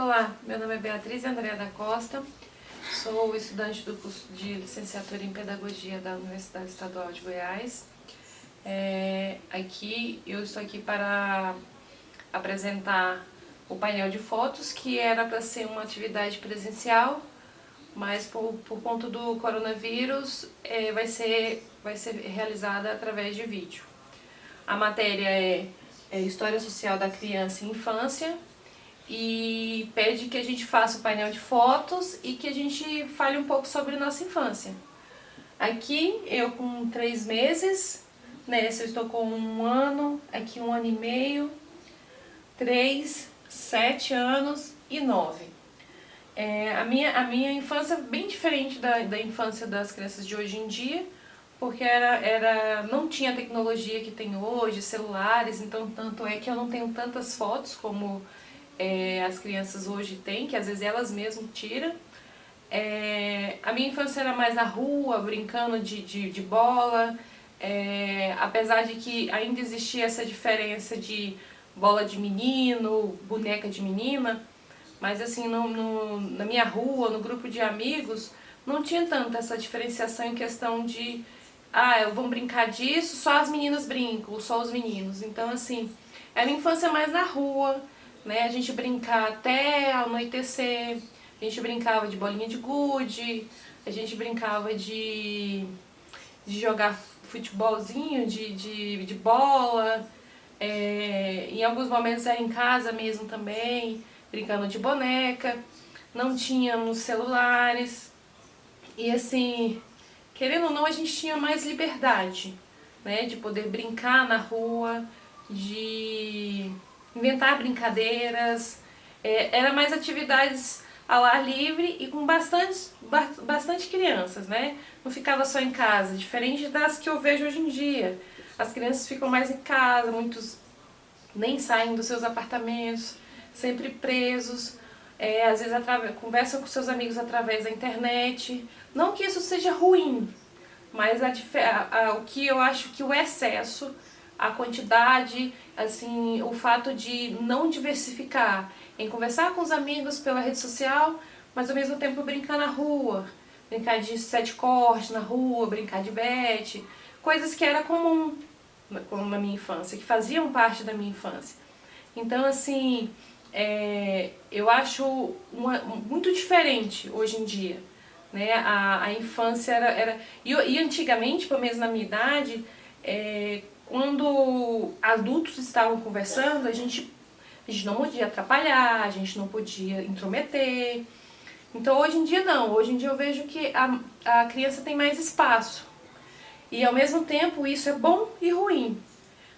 Olá, meu nome é Beatriz Andréa da Costa, sou estudante do curso de licenciatura em Pedagogia da Universidade Estadual de Goiás. Eu estou aqui para apresentar o painel de fotos, que era para ser uma atividade presencial, mas por conta do coronavírus vai ser realizada através de vídeo. A matéria é História Social da Criança e Infância, e pede que a gente faça o painel de fotos e que a gente fale um pouco sobre nossa infância. Aqui eu com 3 meses, nessa eu estou com 1 ano, aqui 1 ano e meio, 3, 7 anos e 9. A minha infância é bem diferente da infância das crianças de hoje em dia, porque não tinha a tecnologia que tem hoje, celulares, então tanto é que eu não tenho tantas fotos como as crianças hoje têm, que às vezes elas mesmas tiram. A minha infância era mais na rua, brincando de bola, apesar de que ainda existia essa diferença de bola de menino, boneca de menina, mas assim, na minha rua, no grupo de amigos, não tinha tanto essa diferenciação em questão de vamos brincar disso, só as meninas brincam, só os meninos. Então assim, a minha infância é mais na rua, né? A gente brincava até anoitecer, a gente brincava de bolinha de gude, a gente brincava de jogar futebolzinho, de bola, em alguns momentos era em casa mesmo também, brincando de boneca, não tínhamos celulares, e assim, querendo ou não, a gente tinha mais liberdade, né, de poder brincar na rua, de inventar brincadeiras, era mais atividades ao ar livre e com bastante crianças, né? Não ficava só em casa, diferente das que eu vejo hoje em dia. As crianças ficam mais em casa, muitos nem saem dos seus apartamentos, sempre presos, às vezes conversam com seus amigos através da internet. Não que isso seja ruim, mas o que eu acho que o excesso, a quantidade, assim, o fato de não diversificar, em conversar com os amigos pela rede social, mas ao mesmo tempo brincar na rua, brincar de 7 cortes na rua, brincar de bete, coisas que era comum na minha infância, que faziam parte da minha infância. Então, assim, eu acho muito diferente hoje em dia, né? A infância e antigamente, pelo menos na minha idade, quando adultos estavam conversando, a gente não podia atrapalhar, a gente não podia intrometer. Então hoje em dia não, hoje em dia eu vejo que a criança tem mais espaço. E ao mesmo tempo isso é bom e ruim.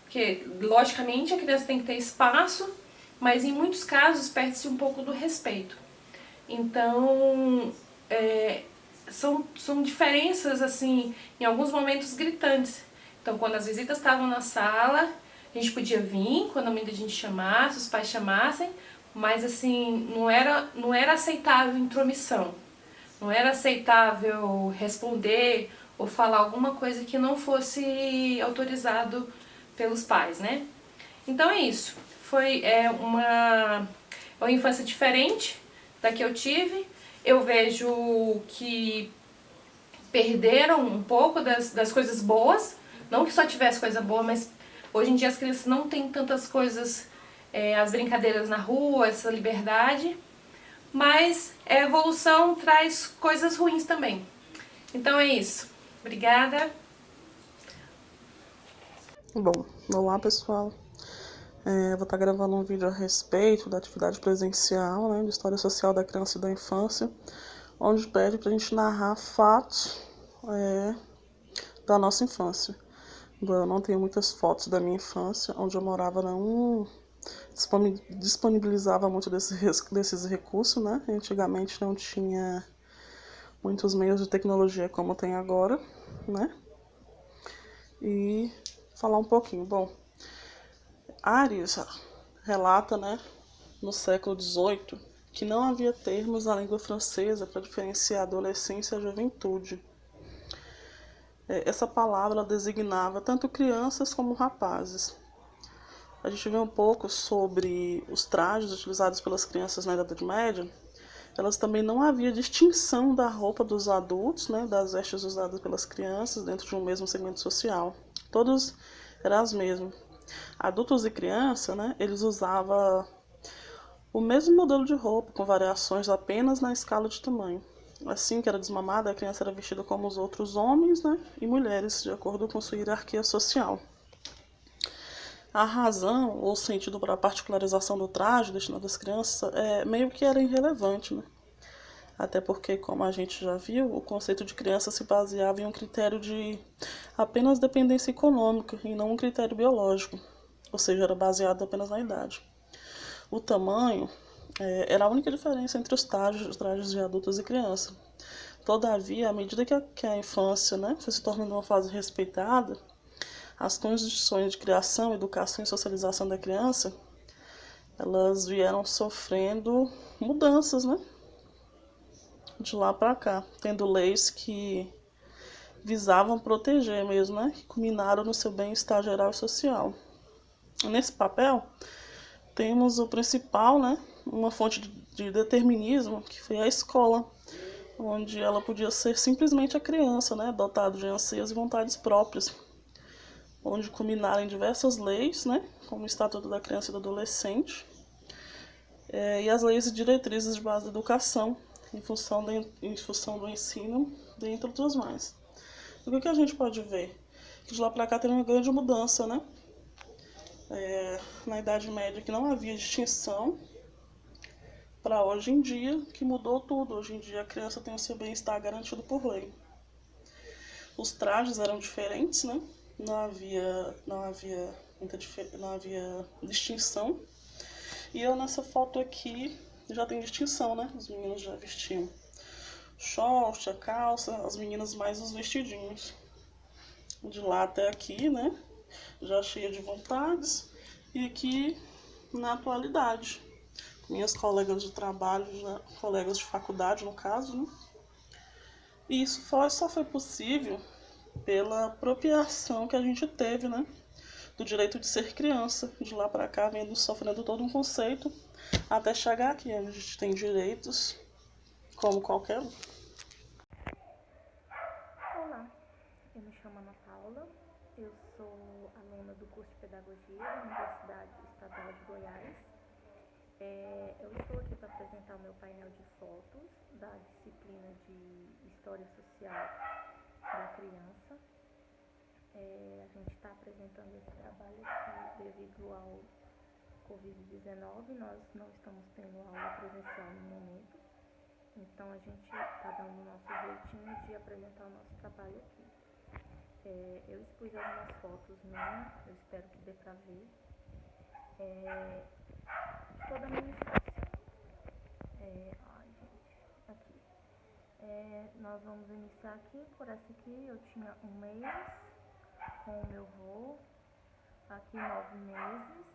Porque logicamente a criança tem que ter espaço, mas em muitos casos perde-se um pouco do respeito. Então são diferenças assim, em alguns momentos gritantes. Então quando as visitas estavam na sala, a gente podia vir quando a mãe da gente chamasse, os pais chamassem, mas assim, não era aceitável intromissão. Não era aceitável responder ou falar alguma coisa que não fosse autorizado pelos pais, né? Então é isso. Foi uma infância diferente da que eu tive. Eu vejo que perderam um pouco das coisas boas. Não que só tivesse coisa boa, mas hoje em dia as crianças não têm tantas coisas, as brincadeiras na rua, essa liberdade. Mas a evolução traz coisas ruins também. Então é isso. Obrigada. Bom, olá pessoal. Vou estar gravando um vídeo a respeito da atividade presencial, né, de História Social da Criança e da Infância, onde pede para a gente narrar fatos da nossa infância. Bom, eu não tenho muitas fotos da minha infância, onde eu morava não disponibilizava muito desses recursos, né? Antigamente não tinha muitos meios de tecnologia como tem agora, né? E falar um pouquinho. Bom, Ares relata, né, no século XVIII, que não havia termos na língua francesa para diferenciar a adolescência e a juventude. Essa palavra designava tanto crianças como rapazes. a gente vê um pouco sobre os trajes utilizados pelas crianças na Idade Média. Elas também não havia distinção da roupa dos adultos, né, das vestes usadas pelas crianças dentro de um mesmo segmento social. Todos eram as mesmas. Adultos e criança, né, eles usavam o mesmo modelo de roupa, com variações apenas na escala de tamanho. Assim que era desmamada, a criança era vestida como os outros homens, né, e mulheres, de acordo com sua hierarquia social. A razão ou sentido para a particularização do traje destinado às crianças meio que era irrelevante, né? Até porque, como a gente já viu, o conceito de criança se baseava em um critério de apenas dependência econômica e não um critério biológico, ou seja, era baseado apenas na idade. O tamanho era a única diferença entre os trajes de adultos e crianças. Todavia, à medida que a infância, né, foi se tornando uma fase respeitada, as condições de criação, educação e socialização da criança, elas vieram sofrendo mudanças, né? De lá para cá, tendo leis que visavam proteger mesmo, né? Que culminaram no seu bem-estar geral e social. Nesse papel, temos o principal, né? Uma fonte de determinismo, que foi a escola, onde ela podia ser simplesmente a criança, né? Dotada de anseios e vontades próprias, onde culminaram em diversas leis, né, como o Estatuto da Criança e do Adolescente, e as leis e diretrizes de base da educação, em função do ensino, dentre outros mais. O que a gente pode ver? Que de lá para cá tem uma grande mudança, né? Na Idade Média, que não havia distinção, para hoje em dia, que mudou tudo. Hoje em dia a criança tem o seu bem-estar garantido por lei. Os trajes eram diferentes, né? Não havia distinção. E eu nessa foto aqui já tem distinção, né? Os meninos já vestiam short, a calça, as meninas mais os vestidinhos. De lá até aqui, né? Já cheia de vontades. E aqui na atualidade. Minhas colegas de trabalho, colegas de faculdade no caso, né? E isso só foi possível pela apropriação que a gente teve, né, do direito de ser criança. De lá para cá, vendo sofrendo todo um conceito, até chegar aqui, onde a gente tem direitos como qualquer um. Olá, eu me chamo Ana Paula, eu sou aluna do curso de Pedagogia da Universidade Estadual de Goiás. Eu estou aqui para apresentar o meu painel de fotos da disciplina de História Social da Criança. A gente está apresentando esse trabalho aqui devido ao Covid-19, nós não estamos tendo aula presencial no momento, então a gente está dando o nosso jeitinho de apresentar o nosso trabalho aqui. Eu expus algumas fotos minhas, eu espero que dê para ver. Toda a minha infância. Aqui. Nós vamos iniciar aqui, por essa aqui eu tinha 1 mês com o meu avô, aqui 9 meses,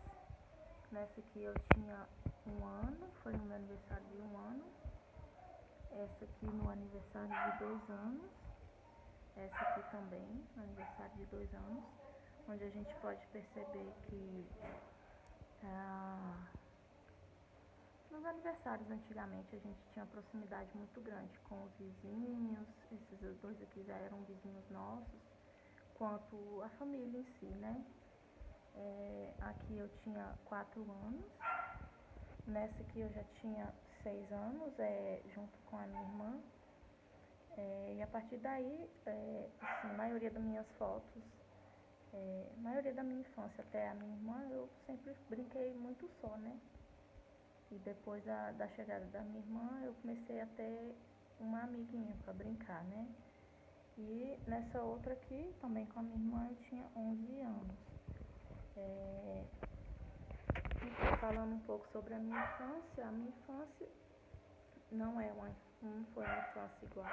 nessa aqui eu tinha 1 ano, foi no meu aniversário de 1 ano, essa aqui no aniversário de 2 anos, essa aqui também, no aniversário de 2 anos, onde a gente pode perceber que nos aniversários antigamente a gente tinha proximidade muito grande com os vizinhos, esses dois aqui já eram vizinhos nossos, quanto a família em si, né? Aqui eu tinha 4 anos, nessa aqui eu já tinha 6 anos, junto com a minha irmã. E a partir daí, assim, a maioria das minhas fotos, maioria da minha infância até a minha irmã, eu sempre brinquei muito só, né? E depois da chegada da minha irmã, eu comecei a ter uma amiguinha para brincar, né? E nessa outra aqui, também com a minha irmã, eu tinha 11 anos. Então, falando um pouco sobre a minha infância não foi uma infância igual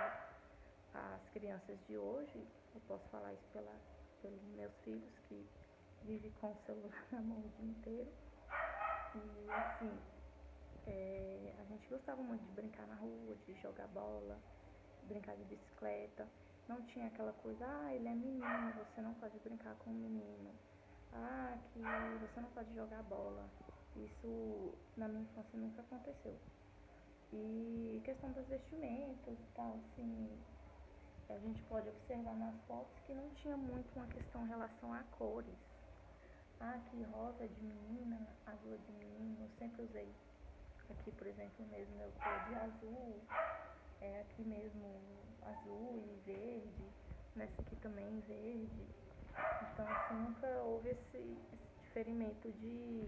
às crianças de hoje. Eu posso falar isso pelos meus filhos, que vivem com o celular na mão o dia inteiro. E assim, a gente gostava muito de brincar na rua, de jogar bola, brincar de bicicleta. Não tinha aquela coisa, ele é menino, você não pode brincar com o menino. que você não pode jogar bola. Isso na minha infância nunca aconteceu. E questão das vestimentas e tal, assim, a gente pode observar nas fotos que não tinha muito uma questão em relação a cores. Que rosa é de menina, azul é de menino, eu sempre usei. Aqui, por exemplo, mesmo eu tô de azul, aqui mesmo azul e verde, nessa aqui também verde. Então, assim, nunca houve esse diferimento de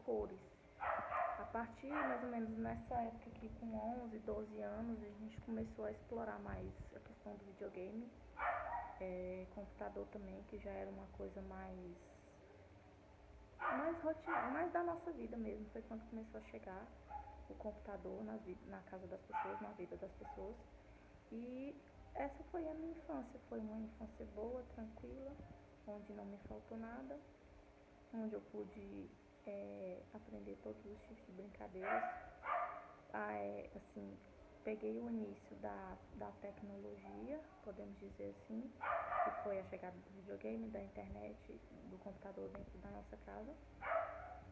cores. A partir mais ou menos nessa época aqui, com 11, 12 anos, a gente começou a explorar mais a questão do videogame, computador também, que já era uma coisa mais rotina, mais da nossa vida mesmo. Foi quando começou a chegar o computador na casa das pessoas, na vida das pessoas. E essa foi a minha infância. Foi uma infância boa, tranquila, onde não me faltou nada, onde eu pude aprender todos os tipos de brincadeiras. Assim, peguei o início da tecnologia, podemos dizer assim, que foi a chegada do videogame, da internet, do computador dentro da nossa casa.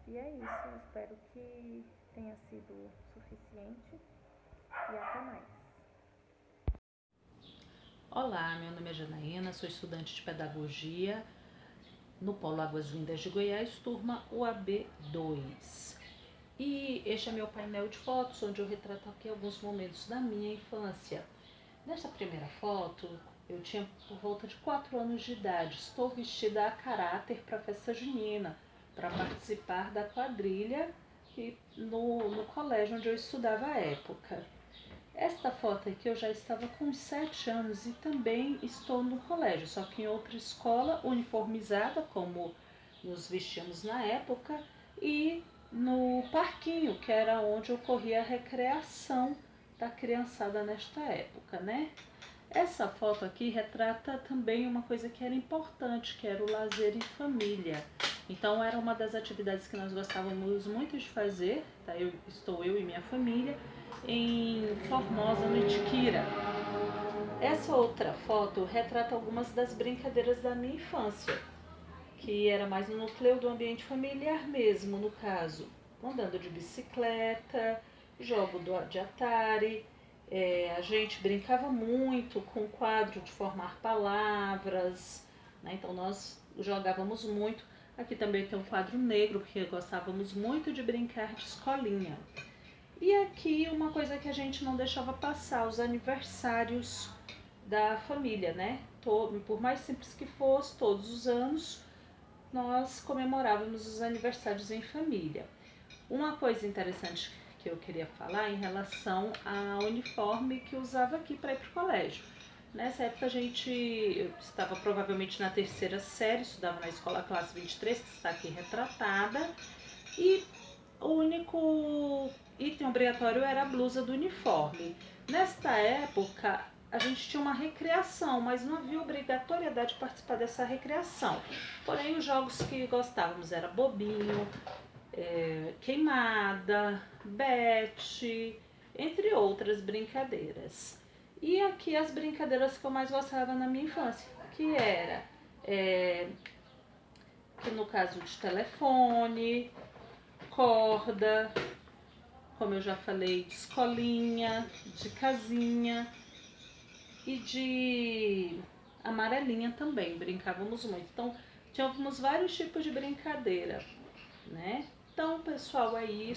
E é isso, espero que tenha sido suficiente e até mais. Olá, meu nome é Janaína, sou estudante de Pedagogia no Polo Águas Lindas de Goiás, turma UAB2. E este é meu painel de fotos, onde eu retrato aqui alguns momentos da minha infância. Nesta primeira foto, eu tinha por volta de 4 anos de idade. Estou vestida a caráter para a festa junina, para participar da quadrilha no colégio onde eu estudava à época. Esta foto aqui eu já estava com 7 anos e também estou no colégio, só que em outra escola, uniformizada, como nos vestíamos na época, e no parquinho, que era onde ocorria a recreação da criançada nesta época, né? Essa foto aqui retrata também uma coisa que era importante, que era o lazer em família. Então era uma das atividades que nós gostávamos muito de fazer, tá? Estou eu e minha família em Formosa, no Itiquira. Essa outra foto retrata algumas das brincadeiras da minha infância, que era mais no núcleo do ambiente familiar mesmo, no caso, andando de bicicleta, jogo de Atari. A gente brincava muito com o quadro de formar palavras, né? Então nós jogávamos muito. Aqui também tem um quadro negro, porque gostávamos muito de brincar de escolinha. E aqui uma coisa que a gente não deixava passar, os aniversários da família, né? Por mais simples que fosse, todos os anos nós comemorávamos os aniversários em família. Uma coisa interessante que eu queria falar em relação ao uniforme que eu usava aqui para ir para o colégio. Nessa época eu estava provavelmente na 3ª série, estudava na escola classe 23, que está aqui retratada, e o único item obrigatório era a blusa do uniforme. Nesta época, a gente tinha uma recreação, mas não havia obrigatoriedade de participar dessa recreação. Porém, os jogos que gostávamos era bobinho, queimada, bete, entre outras brincadeiras. E aqui as brincadeiras que eu mais gostava na minha infância, que era, que no caso de telefone, corda, como eu já falei, de escolinha, de casinha e de amarelinha também, brincávamos muito. Então, tínhamos vários tipos de brincadeira, né? Então, pessoal, é isso.